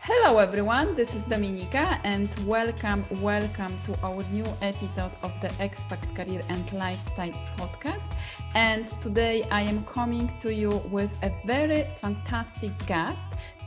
Hello everyone, this is Dominika and welcome to our new episode of the Expat Career and Lifestyle podcast. And today I am coming to you with a very fantastic guest,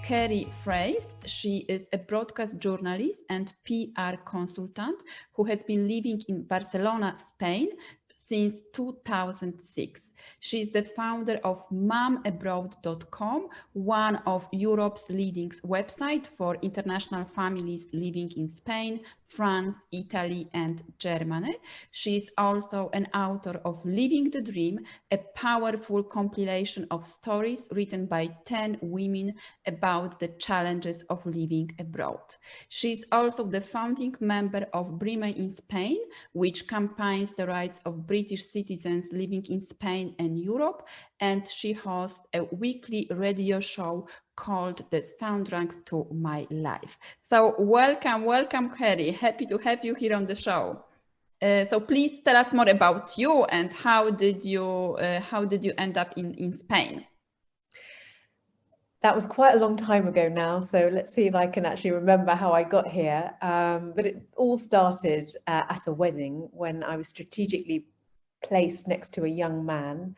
Carrie Frais. She is a broadcast journalist and PR consultant who has been living in Barcelona, Spain since 2006. She's the founder of momabroad.com, one of Europe's leading websites for international families living in Spain, France, Italy, and Germany. She is also an author of Living the Dream, a powerful compilation of stories written by 10 women about the challenges of living abroad. She is also the founding member of Brime in Spain, which campaigns the rights of British citizens living in Spain and Europe, and she hosts a weekly radio show called The Soundtrack to My Life. So welcome, Carrie. Happy to have you here on the show. So please tell us more about you and how did you end up in Spain? That was quite a long time ago now, so let's see if I can actually remember how I got here. But it all started at a wedding when I was strategically placed next to a young man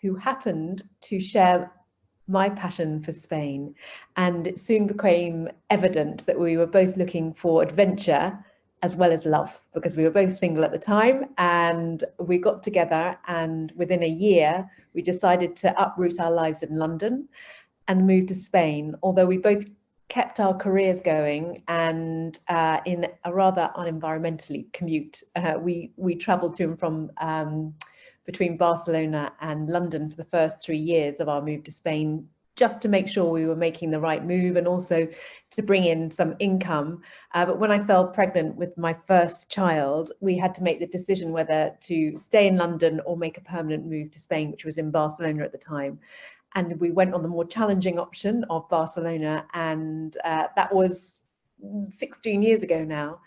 who happened to share my passion for Spain. And it soon became evident that we were both looking for adventure as well as love, because we were both single at the time, and we got together, and within a year we decided to uproot our lives in London and move to Spain, although we both kept our careers going, and in a rather unenvironmentally commute. We traveled to and from between Barcelona and London for the first 3 years of our move to Spain, just to make sure we were making the right move and also to bring in some income. But when I fell pregnant with my first child, we had to make the decision whether to stay in London or make a permanent move to Spain, which was in Barcelona at the time. And we went on the more challenging option of Barcelona, and that was 16 years ago now.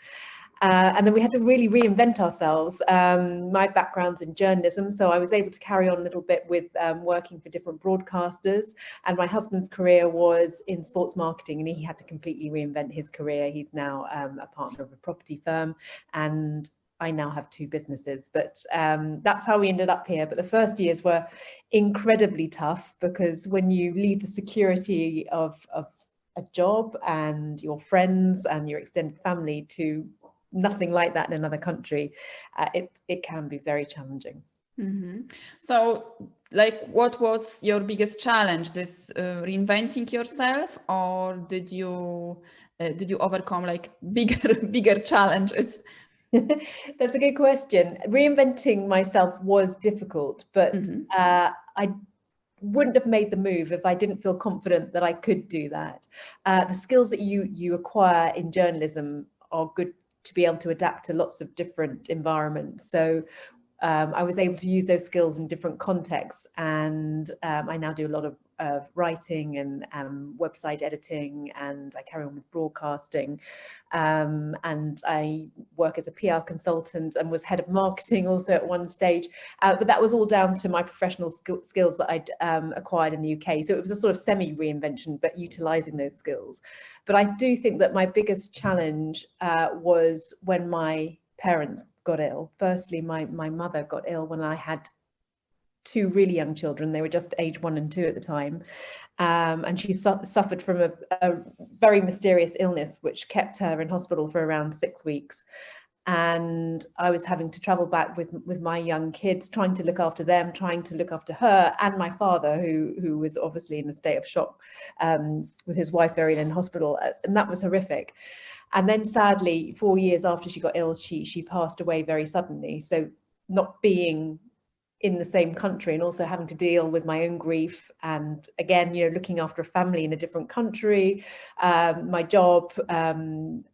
And then we had to really reinvent ourselves. My background's in journalism, so I was able to carry on a little bit with working for different broadcasters. And my husband's career was in sports marketing, and he had to completely reinvent his career. He's now a partner of a property firm, and I now have 2 businesses, but that's how we ended up here. But the first years were incredibly tough, because when you leave the security of a job and your friends and your extended family to nothing like that in another country, it can be very challenging. Mm-hmm. So, like, what was your biggest challenge? This reinventing yourself, or did you overcome like bigger challenges? That's a good question. Reinventing myself was difficult, but I wouldn't have made the move if I didn't feel confident that I could do that. The skills that you acquire in journalism are good to be able to adapt to lots of different environments. So I was able to use those skills in different contexts, and I now do a lot of writing and website editing, and I carry on with broadcasting, and I work as a PR consultant and was head of marketing also at one stage, but that was all down to my professional skills that I'd acquired in the UK. So it was a sort of semi-reinvention, but utilising those skills. But I do think that my biggest challenge was when my parents got ill. Firstly, my mother got ill when I had 2 really young children. They were just age 1 and 2 at the time. And she suffered from a very mysterious illness, which kept her in hospital for around 6 weeks. And I was having to travel back with my young kids, trying to look after them, trying to look after her and my father, who was obviously in a state of shock with his wife very ill in hospital. And that was horrific. And then sadly, 4 years after she got ill, she passed away very suddenly. So not being in the same country and also having to deal with my own grief, and again, looking after a family in a different country, my job and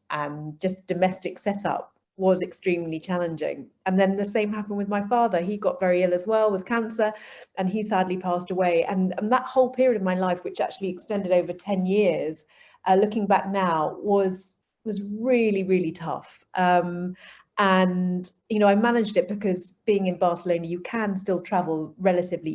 just domestic setup was extremely challenging. And then the same happened with my father. He got very ill as well with cancer, and he sadly passed away. And that whole period of my life, which actually extended over 10 years, looking back now, was really, really tough. And, you know, I managed it because being in Barcelona, you can still travel relatively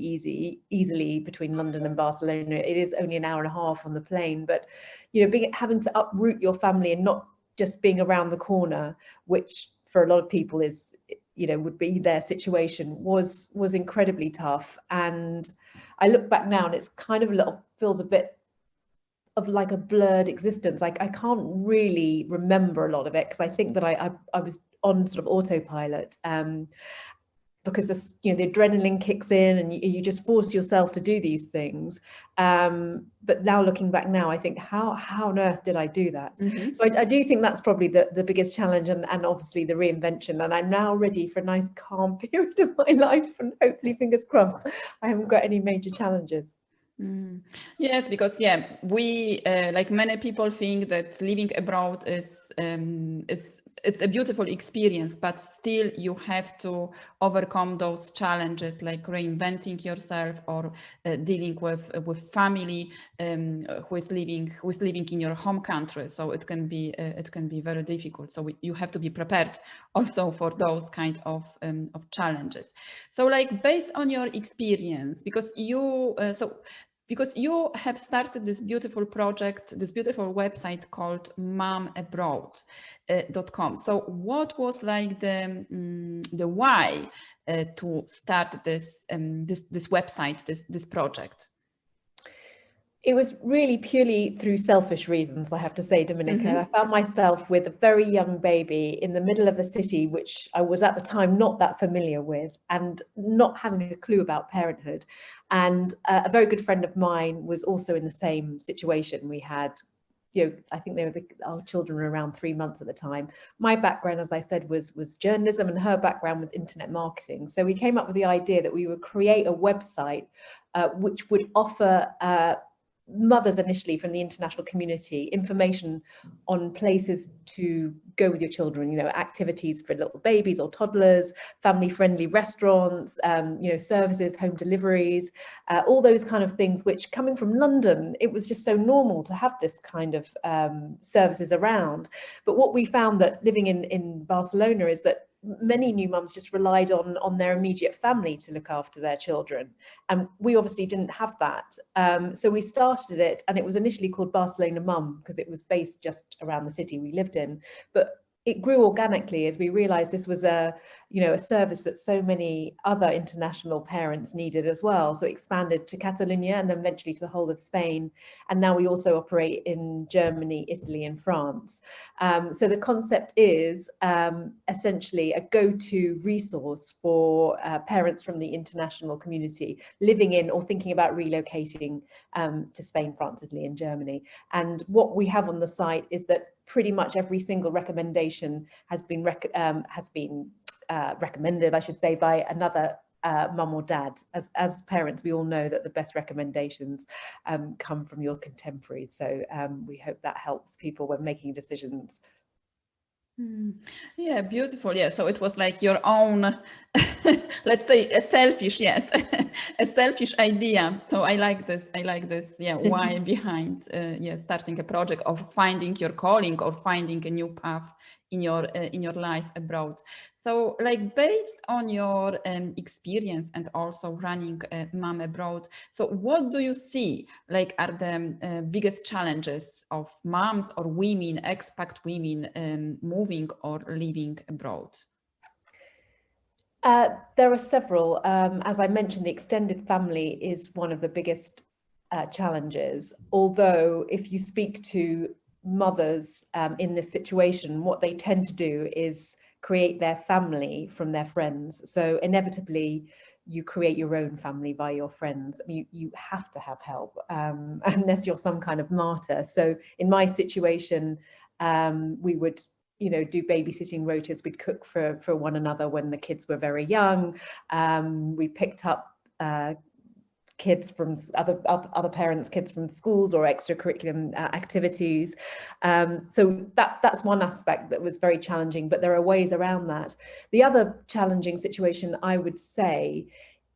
easily between London and Barcelona. It is only an hour and a half on the plane, but, you know, having to uproot your family and not just being around the corner, which for a lot of people is, you know, would be their situation, was incredibly tough. And I look back now and it's kind of feels a bit of like a blurred existence. Like I can't really remember a lot of it because I think that I was on sort of autopilot, because this, you know, the adrenaline kicks in and you just force yourself to do these things. But now looking back now, I think how on earth did I do that? So I do think that's probably the biggest challenge, and obviously the reinvention. And I'm now ready for a nice calm period of my life, and hopefully, fingers crossed, I haven't got any major challenges. Yes, because we like many people think that living abroad is it's a beautiful experience, but still you have to overcome those challenges like reinventing yourself or dealing with family who is living in your home country. So it can be very difficult. So you have to be prepared also for those kind of challenges. So like based on your experience, because you have started this beautiful project, this beautiful website called momabroad.com. So what was like the why to start this website, this project? It was really purely through selfish reasons, I have to say, Dominica. I found myself with a very young baby in the middle of a city, which I was at the time not that familiar with, and not having a clue about parenthood. And a very good friend of mine was also in the same situation. We had, you know, I think our children were around 3 months at the time. My background, as I said, was journalism, and her background was internet marketing. So we came up with the idea that we would create a website which would offer mothers initially from the international community information on places to go with your children, you know, activities for little babies or toddlers, family-friendly restaurants, you know, services, home deliveries, all those kind of things, which coming from London, it was just so normal to have this kind of services around. But what we found that living in Barcelona is that many new mums just relied on their immediate family to look after their children, and we obviously didn't have that. So we started it, and it was initially called Barcelona Mum because it was based just around the city we lived in, but it grew organically as we realized this was a service that so many other international parents needed as well. So it expanded to Catalonia and then eventually to the whole of Spain. And now we also operate in Germany, Italy, and France. So the concept is essentially a go-to resource for parents from the international community living in or thinking about relocating to Spain, France, Italy, and Germany. And what we have on the site is that pretty much every single recommendation has been recommended, I should say, by another mum or dad. As parents, we all know that the best recommendations come from your contemporaries. So we hope that helps people when making decisions. Yeah, beautiful. Yeah, so it was like your own, let's say, a selfish idea. So I like this. Yeah, why behind starting a project or finding your calling or finding a new path in your life abroad. So like based on your experience and also running Mom Abroad, so what do you see like are the biggest challenges of moms or women, expat women moving or living abroad? There are several. As I mentioned, the extended family is one of the biggest challenges. Although if you speak to mothers in this situation, what they tend to do is create their family from their friends. So inevitably, you create your own family by your friends. I mean, you have to have help unless you're some kind of martyr. So in my situation, we would do babysitting rotas. We'd cook for one another when the kids were very young. We picked up kids from other parents' kids from schools or extracurricular activities. So that's one aspect that was very challenging, but there are ways around that. The other challenging situation, I would say,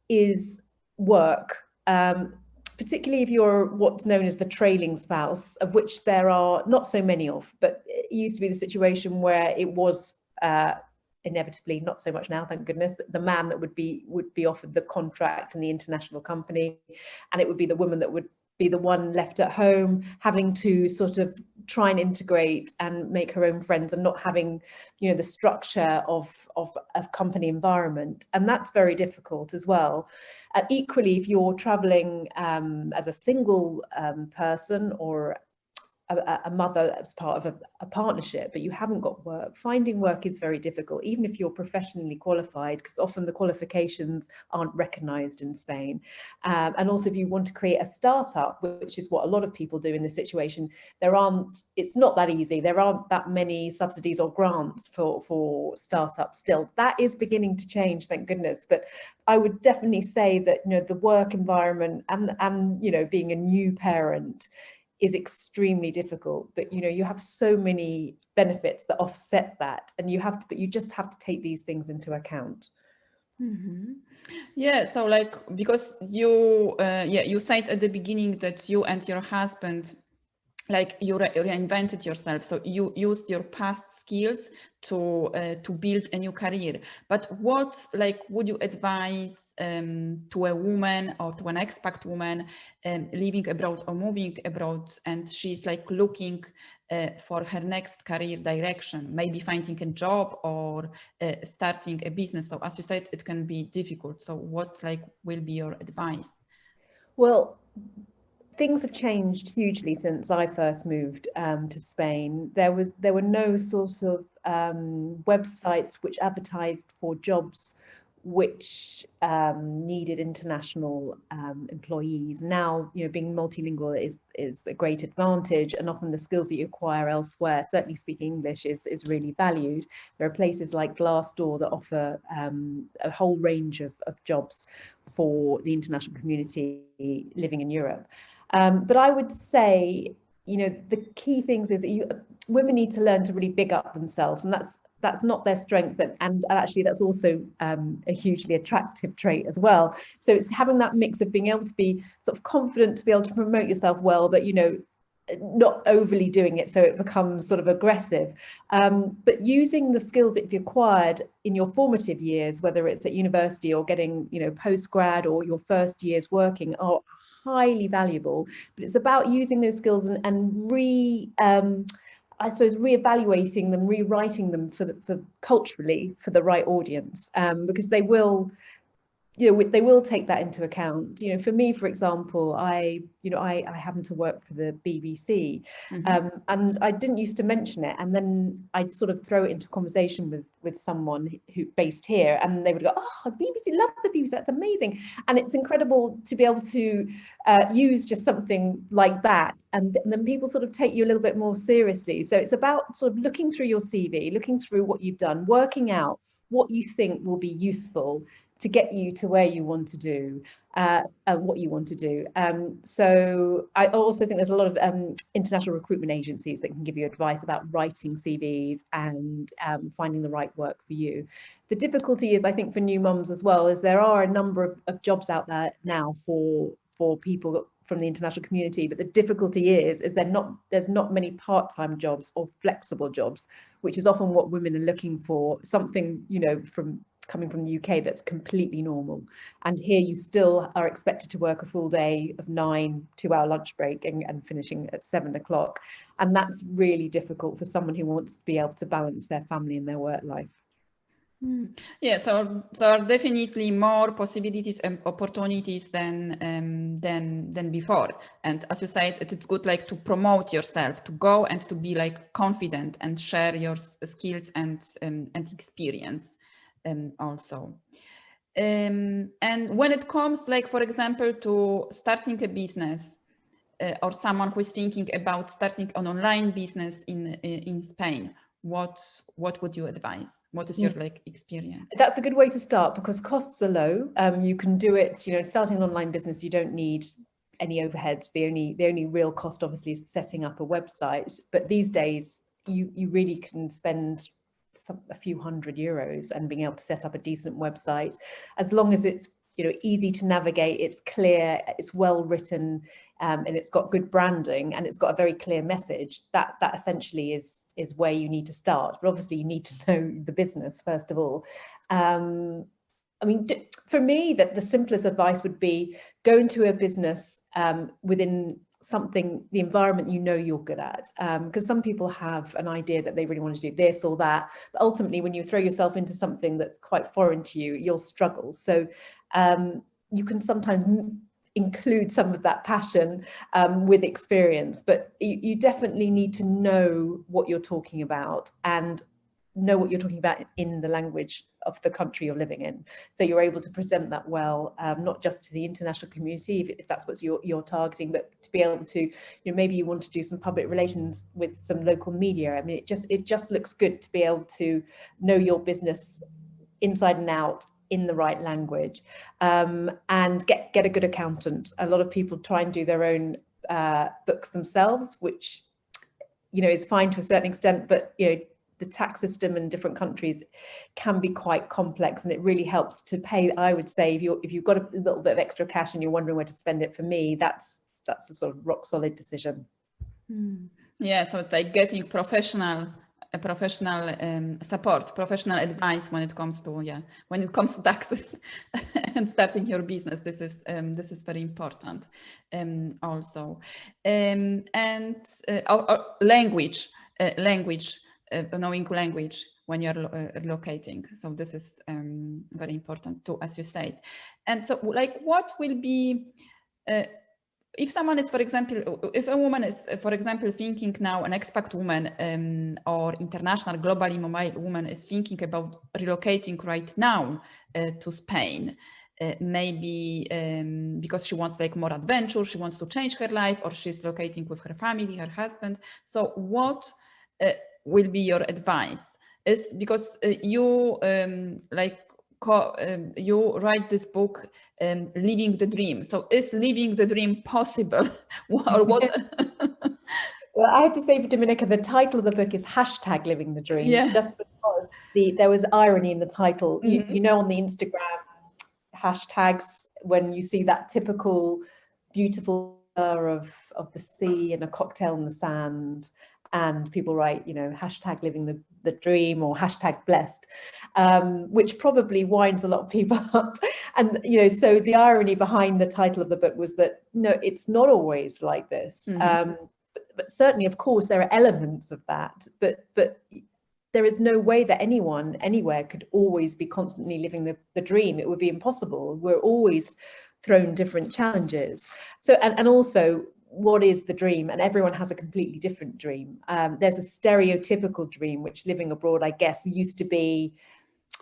is work. Particularly if you're what's known as the trailing spouse, of which there are not so many of, but it used to be the situation where it was inevitably, not so much now, thank goodness, the man that would be offered the contract in the international company, and it would be the woman that would be the one left at home, having to sort of try and integrate and make her own friends, and not having, you know, the structure of a company environment. And that's very difficult as well. Equally, if you're traveling as a single person, or a mother as part of a partnership, but you haven't got work, finding work is very difficult, even if you're professionally qualified, because often the qualifications aren't recognized in Spain. And also, if you want to create a startup, which is what a lot of people do in this situation, it's not that easy. There aren't that many subsidies or grants for startups still. That is beginning to change, thank goodness. But I would definitely say that, you know, the work environment and you know, being a new parent is extremely difficult, but you know, you have so many benefits that offset that, and you just have to take these things into account. Yeah, so like, because you you said at the beginning that you and your husband, like, you reinvented yourself, so you used your past skills to build a new career. But what, like, would you advise to a woman or to an expat woman living abroad or moving abroad, and she's like looking for her next career direction, maybe finding a job or starting a business? So as you said, it can be difficult. So what, like, will be your advice? Well, things have changed hugely since I first moved to Spain. There were no sort of websites which advertised for jobs which needed international employees. Now, you know, being multilingual is a great advantage, and often the skills that you acquire elsewhere, certainly speaking English, is really valued. There are places like Glassdoor that offer a whole range of jobs for the international community living in Europe. But I would say, you know, the key things is that women need to learn to really big up themselves, and that's not their strength, and actually that's also a hugely attractive trait as well. So it's having that mix of being able to be sort of confident, to be able to promote yourself well, but, you know, not overly doing it so it becomes sort of aggressive, but using the skills that you've acquired in your formative years, whether it's at university or getting, you know, post-grad or your first years working, are highly valuable. But it's about using those skills and I suppose reevaluating them, rewriting them for culturally for the right audience, because they will, you know, they will take that into account. You know, for me, for example, I happen to work for the BBC, and I didn't used to mention it, and then I'd sort of throw it into conversation with someone who based here, and they would go, "Oh, BBC, love the BBC, that's amazing." And it's incredible to be able to use just something like that, and then people sort of take you a little bit more seriously. So it's about sort of looking through your CV, looking through what you've done, working out what you think will be useful to get you to where you want to do, what you want to do. So I also think there's a lot of international recruitment agencies that can give you advice about writing CVs and finding the right work for you. The difficulty is, I think, for new mums as well, is there are a number of jobs out there now for people from the international community, but the difficulty is there's not many part-time jobs or flexible jobs, which is often what women are looking for, something, you know, coming from the UK that's completely normal. And here you still are expected to work a full day of 9, 2-hour lunch break and finishing at 7 o'clock. And that's really difficult for someone who wants to be able to balance their family and their work life. Yeah, so there are definitely more possibilities and opportunities than before. And as you said, it's good, like, to promote yourself, to go and to be like confident and share your skills and experience also. And when it comes, like, for example, to starting a business, or someone who is thinking about starting an online business in Spain, what would you advise? What is your like experience? That's a good way to start, because costs are low. You can do it, you know, starting an online business, you don't need any overheads. The only real cost obviously is setting up a website, but these days you really can spend a few €100 and being able to set up a decent website, as long as it's, you know, easy to navigate, it's clear, it's well written, and it's got good branding and it's got a very clear message, that essentially is where you need to start. But obviously you need to know the business first of all. I mean, for me, that the simplest advice would be go into a business within the environment you know you're good at, because some people have an idea that they really want to do this or that, but ultimately when you throw yourself into something that's quite foreign to you, you'll struggle. So you can sometimes include some of that passion with experience, but you definitely need to know what you're talking about and know what you're talking about in the language of the country you're living in, so you're able to present that well, not just to the international community if that's what you're targeting, but to be able to, maybe you want to do some public relations with some local media. I mean, it just looks good to be able to know your business inside and out in the right language, and get a good accountant. A lot of people try and do their own books themselves, which is fine to a certain extent, but the tax system in different countries can be quite complex, and it really helps to pay. I would say if you've got a little bit of extra cash and you're wondering where to spend it, for me, that's a sort of rock solid decision. Yeah, so it's like getting professional support, professional advice when it comes to taxes and starting your business. This is very important. Also, and language. Knowing language when you're relocating. So this is very important too, as you said. And so, like, what will be if someone is, for example, if a woman is, for example, thinking now, an expat woman or international, globally mobile woman is thinking about relocating right now to Spain, maybe because she wants like more adventure, she wants to change her life, or she's locating with her family, her husband. So what will be your advice? Is because you you write this book, Living the Dream. So is living the dream possible? Or what? Well, I have to say for Dominica, the title of the book is #Living the Dream, just because there was irony in the title. On the Instagram hashtags, when you see that typical beautiful of the sea and a cocktail in the sand, and people write, #living the dream or #blessed, which probably winds a lot of people up. And, so the irony behind the title of the book was that, no, it's not always like this. But certainly, of course, there are elements of that, but there is no way that anyone anywhere could always be constantly living the dream. It would be impossible. We're always thrown different challenges. So, and also, what is the dream? And everyone has a completely different dream. There's a stereotypical dream, which living abroad, I guess, used to be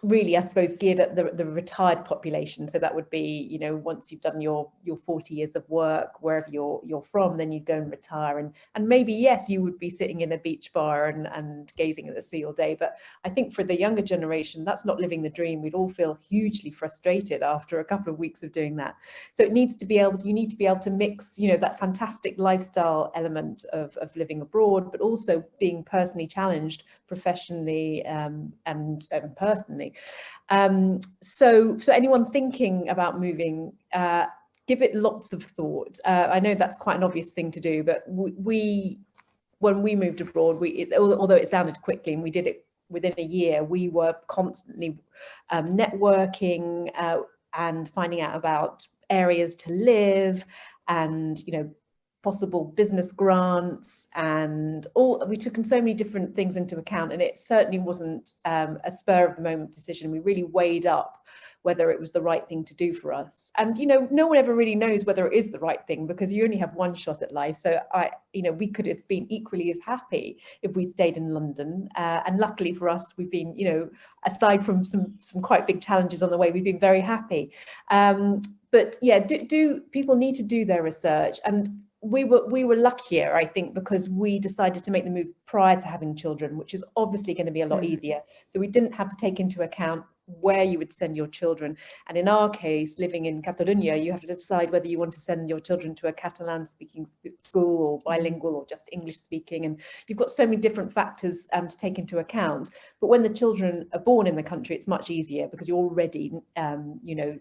really, I suppose, geared at the retired population. So that would be, once you've done your 40 years of work, wherever you're from, then you'd go and retire. And maybe, yes, you would be sitting in a beach bar and gazing at the sea all day. But I think for the younger generation, that's not living the dream. We'd all feel hugely frustrated after a couple of weeks of doing that. So you need to be able to mix, that fantastic lifestyle element of living abroad, but also being personally challenged professionally and personally. So anyone thinking about moving, give it lots of thought. I know that's quite an obvious thing to do, but when we moved abroad, although it sounded quickly and we did it within a year, we were constantly networking and finding out about areas to live and, possible business grants, and we took in so many different things into account, and it certainly wasn't a spur of the moment decision. We really weighed up whether it was the right thing to do for us. And no one ever really knows whether it is the right thing, because you only have one shot at life. So we could have been equally as happy if we stayed in London, and luckily for us, we've been, aside from some quite big challenges on the way, we've been very happy. But yeah, do people need to do their research? And we were luckier, I think, because we decided to make the move prior to having children, which is obviously going to be a lot easier. So we didn't have to take into account where you would send your children. And in our case, living in Catalonia, you have to decide whether you want to send your children to a Catalan-speaking school or bilingual or just English-speaking. And you've got so many different factors to take into account. But when the children are born in the country, it's much easier because you're already,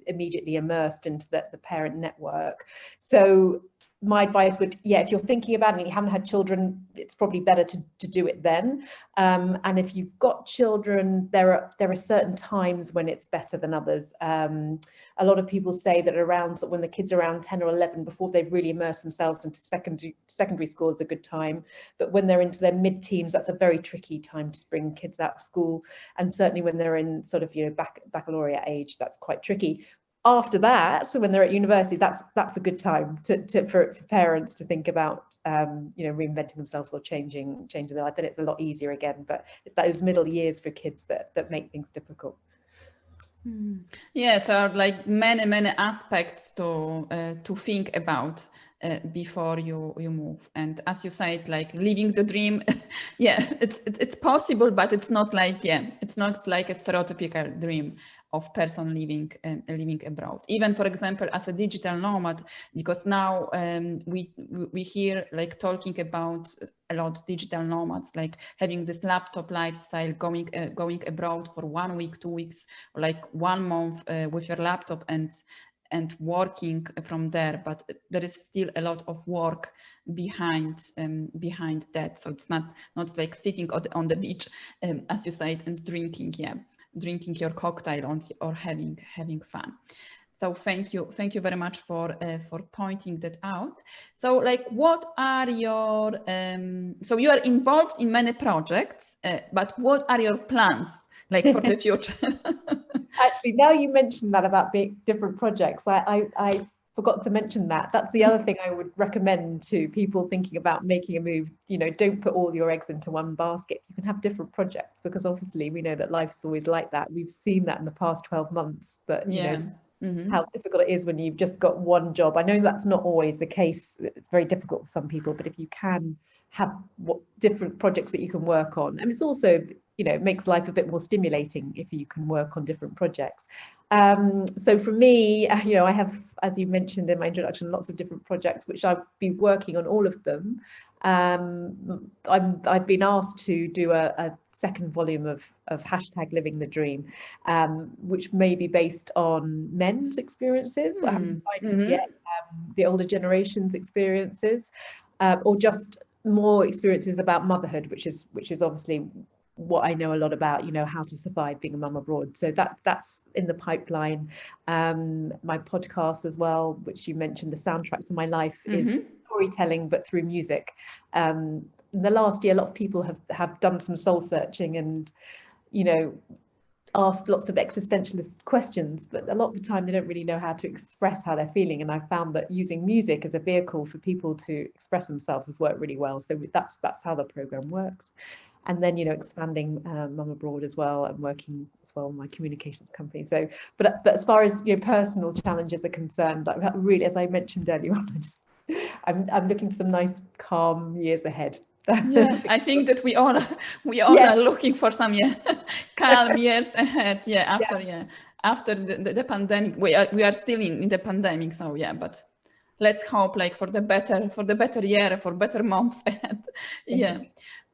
immediately immersed into the parent network. So my advice would, if you're thinking about it and you haven't had children, it's probably better to do it then. And if you've got children, there are certain times when it's better than others. A lot of people say that around when the kids are around 10 or 11, before they've really immersed themselves into secondary school, is a good time. But when they're into their mid-teens, that's a very tricky time to bring kids out of school. And certainly when they're in sort of, baccalaureate age, that's quite tricky. After that, so when they're at university, that's a good time for parents to think about, reinventing themselves or changing their life. Then it's a lot easier again. But it's those middle years for kids that make things difficult. Yes, there are like many aspects to think about before you move. And as you said, like living the dream, it's possible, but it's not like it's not like a stereotypical dream of person living abroad. Even, for example, as a digital nomad, because now we hear like talking about a lot digital nomads, like having this laptop lifestyle, going abroad for 1 week, 2 weeks, or like 1 month with your laptop and working from there. But there is still a lot of work behind that. So it's not like sitting on the beach, as you said, and drinking your cocktail or having fun. So thank you very much for pointing that out. So like, what are your so you are involved in many projects, but what are your plans like for the future? Actually, now you mentioned that about being different projects, I forgot to mention that. That's the other thing I would recommend to people thinking about making a move. Don't put all your eggs into one basket. You can have different projects, because obviously we know that life's always like that. We've seen that in the past 12 months, that how difficult it is when you've just got one job. I know that's not always the case. It's very difficult for some people, but if you can have different projects that you can work on, and it's also, it makes life a bit more stimulating if you can work on different projects. So for me, I have, as you mentioned in my introduction, lots of different projects, which I'll be working on all of them. I've been asked to do a second volume of #Living the Dream, which may be based on men's experiences. I haven't decided this yet. The older generation's experiences, or just more experiences about motherhood, which is obviously what I know a lot about, how to survive being a mum abroad. So that's in the pipeline. My podcast as well, which you mentioned, the soundtrack to my life, is storytelling, but through music. In the last year, a lot of people have done some soul searching and, asked lots of existentialist questions, but a lot of the time they don't really know how to express how they're feeling. And I found that using music as a vehicle for people to express themselves has worked really well. So that's how the program works. And then, expanding Mum Abroad as well, and working as well in my communications company. So, but as far as personal challenges are concerned, really, as I mentioned earlier on, I'm looking for some nice, calm years ahead. Yeah, I think that we all are looking for some calm years ahead. After the pandemic, we are still in the pandemic. So but let's hope like for the better year, for better months ahead.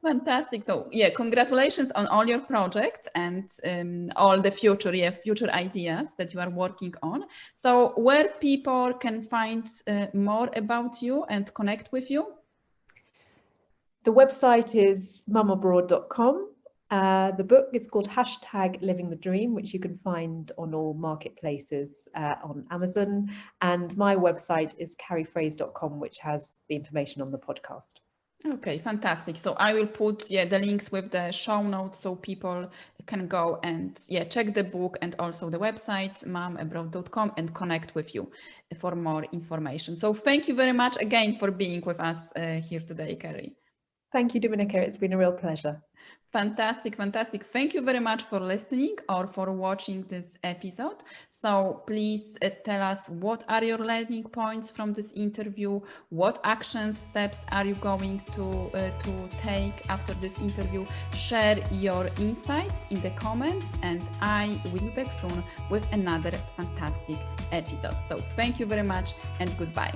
Fantastic. So congratulations on all your projects and all the future ideas that you are working on. So where people can find more about you and connect with you? The website is mumabroad.com. The book is called #Living the Dream, which you can find on all marketplaces on Amazon. And my website is carriefrais.com, which has the information on the podcast. Okay, fantastic. So I will put the links with the show notes so people can go and check the book and also the website mumabroad.com and connect with you for more information. So thank you very much again for being with us here today, Carrie. Thank you, Dominika. It's been a real pleasure. Fantastic. Thank you very much for listening or for watching this episode. So please tell us, what are your learning points from this interview? What action steps are you going to take after this interview? Share your insights in the comments, and I will be back soon with another fantastic episode. So thank you very much and goodbye.